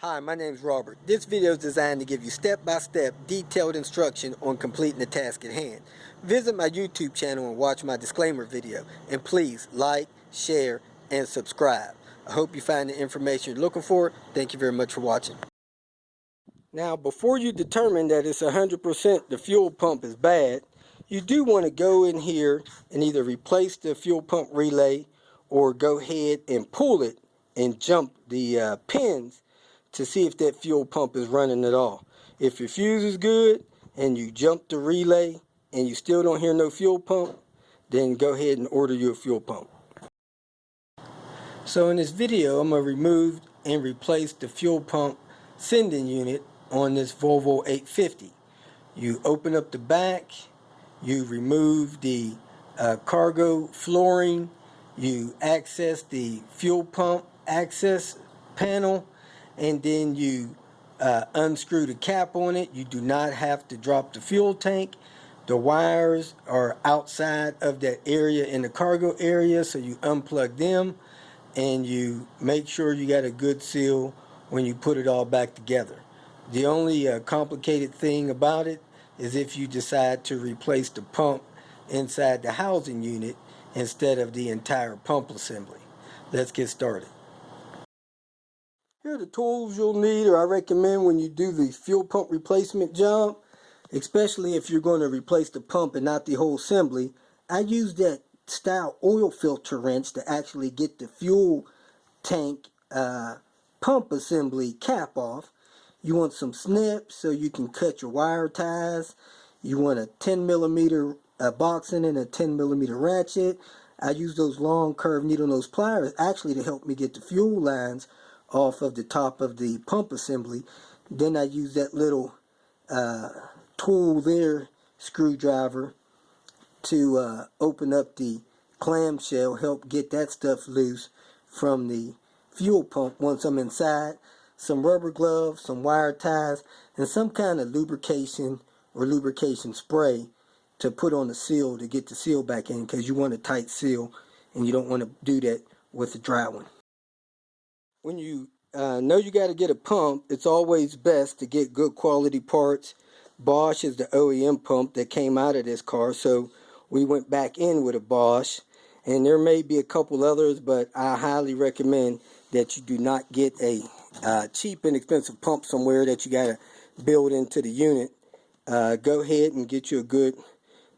Hi, my name is Robert. This video is designed to give you step-by-step detailed instruction on completing the task at hand. Visit my YouTube channel and watch my disclaimer video. And please like, share, and subscribe. I hope you find the information you're looking for. Thank you very much for watching. Now, before you determine that it's 100% the fuel pump is bad, you do want to go in here and either replace the fuel pump relay or go ahead and pull it and jump the pins to see if that fuel pump is running at all. If your fuse is good and you jump the relay and you still don't hear no fuel pump, then go ahead and order you a fuel pump. So in this video, I'm going to remove and replace the fuel pump sending unit on this Volvo 850. You open up the back, you remove the cargo flooring, you access the fuel pump access panel, and then you unscrew the cap on it. You do not have to drop the fuel tank. The wires are outside of that area in the cargo area, so you unplug them and you make sure you got a good seal when you put it all back together. The only complicated thing about it is if you decide to replace the pump inside the housing unit instead of the entire pump assembly. Let's get started. Here are the tools you'll need, or I recommend when you do the fuel pump replacement job, especially if you're going to replace the pump and not the whole assembly. I use that style oil filter wrench to actually get the fuel tank pump assembly cap off. You want some snips so you can cut your wire ties. You want a 10mm boxing and a 10mm ratchet. I use those long curved needle nose pliers actually to help me get the fuel lines off of the top of the pump assembly. Then I use that little tool there, screwdriver, to open up the clamshell, help get that stuff loose from the fuel pump once I'm inside. Some rubber gloves, some wire ties, and some kind of lubrication or lubrication spray to put on the seal to get the seal back in, because you want a tight seal and you don't want to do that with a dry one. When you know you got to get a pump, it's always best to get good quality parts. Bosch is the OEM pump that came out of this car, so we went back in with a Bosch, and there may be a couple others, but I highly recommend that you do not get a cheap and expensive pump somewhere that you got to build into the unit. Go ahead and get you a good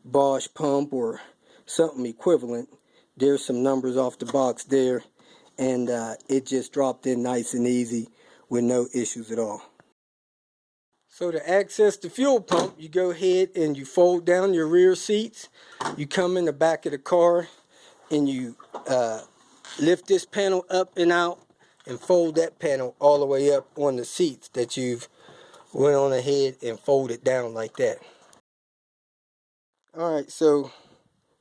Bosch pump or something equivalent. There's some numbers off the box there, and it just dropped in nice and easy with no issues at all. So to access the fuel pump, you go ahead and you fold down your rear seats. You come in the back of the car and you lift this panel up and out and fold that panel all the way up on the seats that you've went on ahead and folded down like that. Alright, so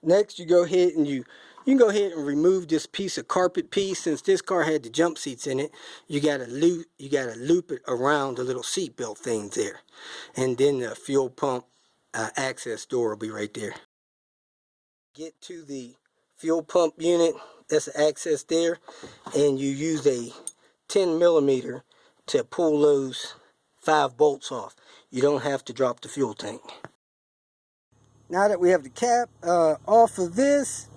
next you go ahead and you can go ahead and remove this piece of carpet piece. Since this car had the jump seats in it, you gotta loop it around the little seat belt things there, and then the fuel pump access door will be right there. Get to the fuel pump unit, that's the access there, and you use a 10mm to pull those 5 bolts off. You don't have to drop the fuel tank. Now that we have the cap off of this,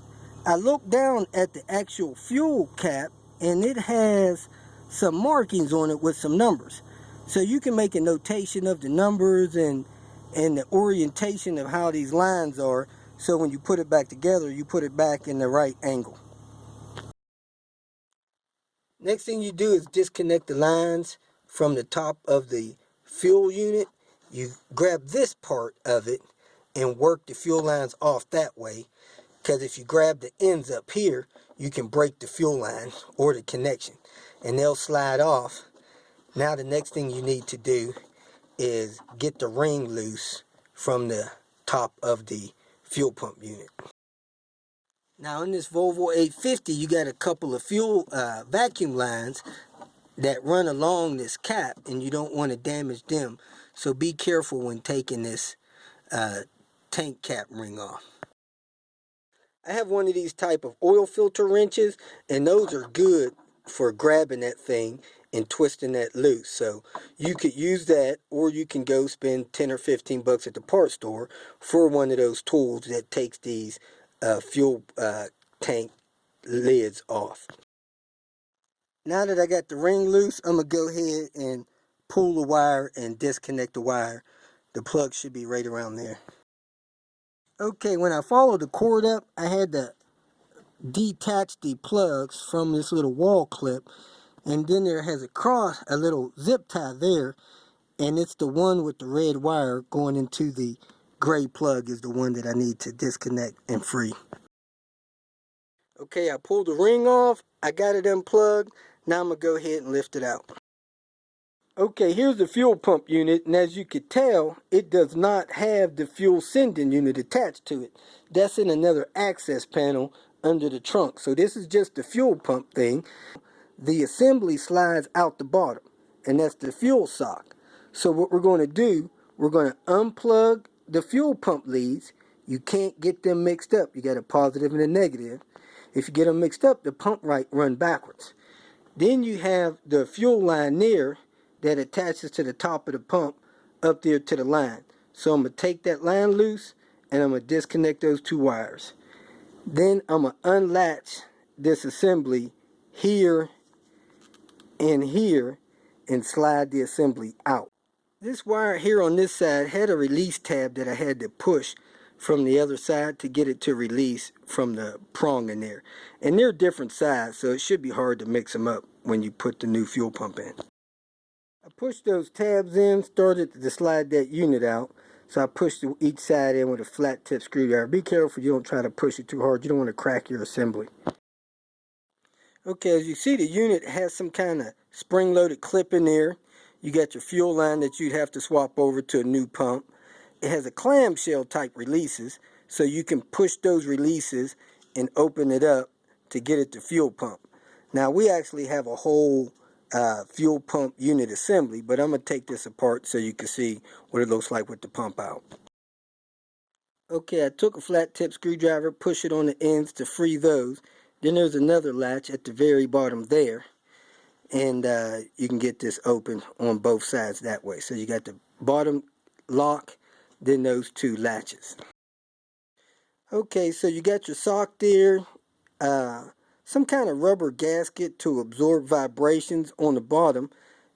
I looked down at the actual fuel cap and it has some markings on it with some numbers. So you can make a notation of the numbers and the orientation of how these lines are, so when you put it back together, you put it back in the right angle. Next thing you do is disconnect the lines from the top of the fuel unit. You grab this part of it and work the fuel lines off that way, because if you grab the ends up here, you can break the fuel line or the connection and they'll slide off. Now the next thing you need to do is get the ring loose from the top of the fuel pump unit. Now in this Volvo 850, you got a couple of fuel vacuum lines that run along this cap, and you don't want to damage them. So be careful when taking this tank cap ring off. I have one of these type of oil filter wrenches, and those are good for grabbing that thing and twisting that loose. So you could use that, or you can go spend 10 or 15 bucks at the parts store for one of those tools that takes these fuel tank lids off. Now that I got the ring loose, I'm going to go ahead and pull the wire and disconnect the wire. The plug should be right around there. Okay, when I followed the cord up, I had to detach the plugs from this little wall clip, and then there has a little zip tie there, and it's the one with the red wire going into the gray plug is the one that I need to disconnect and free. Okay, I pulled the ring off, I got it unplugged. Now I'm going to go ahead and lift it out. Okay, here's the fuel pump unit, and as you could tell, it does not have the fuel sending unit attached to it. That's in another access panel under the trunk. So this is just the fuel pump thing. The assembly slides out the bottom, and that's the fuel sock. So what we're going to do, we're going to unplug the fuel pump leads. You can't get them mixed up. You got a positive and a negative. If you get them mixed up, the pump run backwards. Then you have the fuel line there that attaches to the top of the pump up there to the line. So I'm going to take that line loose and I'm going to disconnect those two wires. Then I'm going to unlatch this assembly here and here and slide the assembly out. This wire here on this side had a release tab that I had to push from the other side to get it to release from the prong in there. And they're different size, so it should be hard to mix them up when you put the new fuel pump in. I pushed those tabs in, started to slide that unit out. So I pushed each side in with a flat tip screwdriver. Be careful you don't try to push it too hard. You don't want to crack your assembly. Okay, as you see, the unit has some kind of spring-loaded clip in there. You got your fuel line that you'd have to swap over to a new pump. It has a clamshell type releases, so you can push those releases and open it up to get it to fuel pump. Now we actually have a whole fuel pump unit assembly, but I'm going to take this apart so you can see what it looks like with the pump out. Okay, I took a flat tip screwdriver, push it on the ends to free those. Then there's another latch at the very bottom there, and you can get this open on both sides that way. So you got the bottom lock, then those two latches. Okay, so you got your sock there, some kind of rubber gasket to absorb vibrations on the bottom.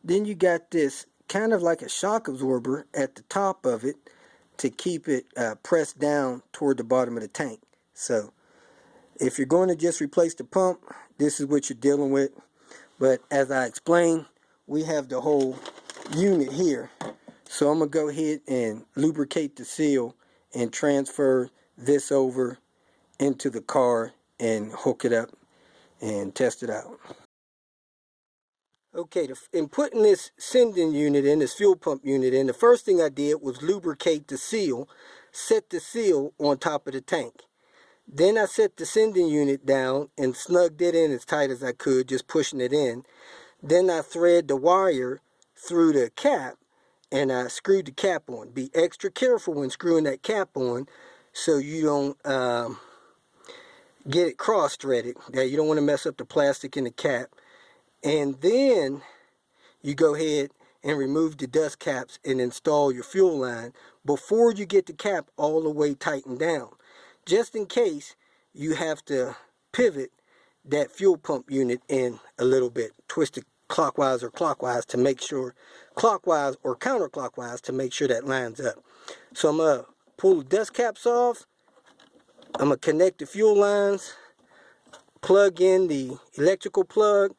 Then you got this kind of like a shock absorber at the top of it to keep it pressed down toward the bottom of the tank. So if you're going to just replace the pump, this is what you're dealing with. But as I explained, we have the whole unit here. So I'm going to go ahead and lubricate the seal and transfer this over into the car and hook it up and test it out. Okay, in putting this sending unit in, this fuel pump unit in, the first thing I did was lubricate the seal, set the seal on top of the tank. Then I set the sending unit down and snugged it in as tight as I could, just pushing it in. Then I thread the wire through the cap and I screwed the cap on. Be extra careful when screwing that cap on so you don't get it cross-threaded. Now, you don't want to mess up the plastic in the cap. And then you go ahead and remove the dust caps and install your fuel line before you get the cap all the way tightened down. Just in case you have to pivot that fuel pump unit in a little bit, twist it clockwise or clockwise to make sure, clockwise or counterclockwise to make sure that lines up. So I'm going to pull the dust caps off. I'm going to connect the fuel lines, plug in the electrical plug,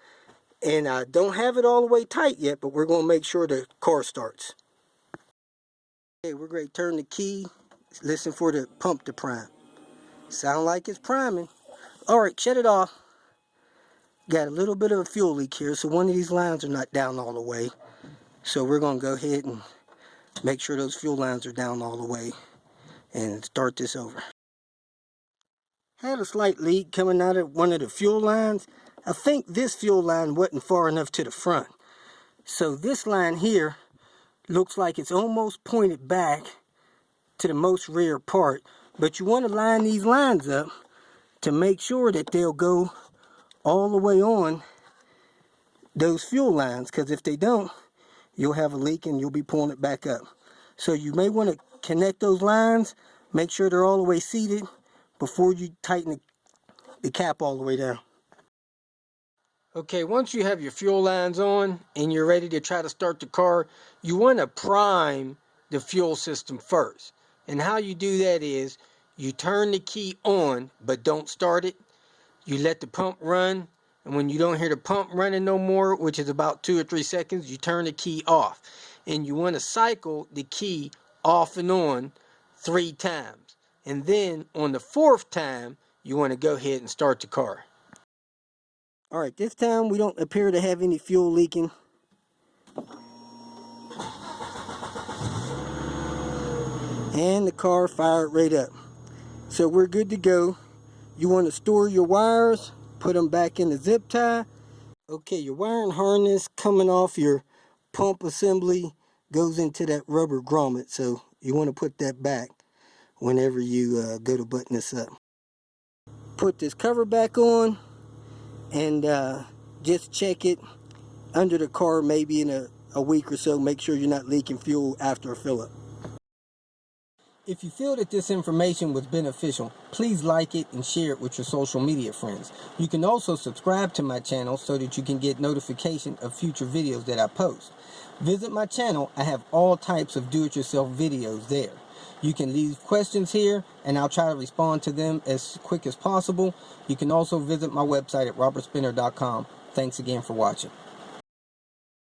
and I don't have it all the way tight yet, but we're going to make sure the car starts. Okay, we're going to turn the key, listen for the pump to prime. Sound like it's priming. Alright, shut it off. Got a little bit of a fuel leak here, so one of these lines are not down all the way. So we're going to go ahead and make sure those fuel lines are down all the way and start this over. Had a slight leak coming out of one of the fuel lines. I think this fuel line wasn't far enough to the front. So this line here looks like it's almost pointed back to the most rear part. But you want to line these lines up to make sure that they'll go all the way on those fuel lines, because if they don't, you'll have a leak and you'll be pulling it back up. So you may want to connect those lines, make sure they're all the way seated before you tighten the cap all the way down. Okay, once you have your fuel lines on and you're ready to try to start the car, you want to prime the fuel system first. And how you do that is you turn the key on but don't start it. You let the pump run, and when you don't hear the pump running no more, which is about 2 or 3 seconds, you turn the key off. And you want to cycle the key off and on 3 times. And then on the 4th time, you want to go ahead and start the car. Alright, this time we don't appear to have any fuel leaking. And the car fired right up. So we're good to go. You want to store your wires, put them back in the zip tie. Okay, your wiring harness coming off your pump assembly goes into that rubber grommet, so you want to put that back whenever you go to button this up. Put this cover back on and just check it under the car maybe in a week or so. Make sure you're not leaking fuel after a fill up. If you feel that this information was beneficial, please like it and share it with your social media friends. You can also subscribe to my channel so that you can get notification of future videos that I post. Visit my channel. I have all types of do-it-yourself videos there. You can leave questions here and I'll try to respond to them as quick as possible. You can also visit my website at robertspinner.com. Thanks again for watching.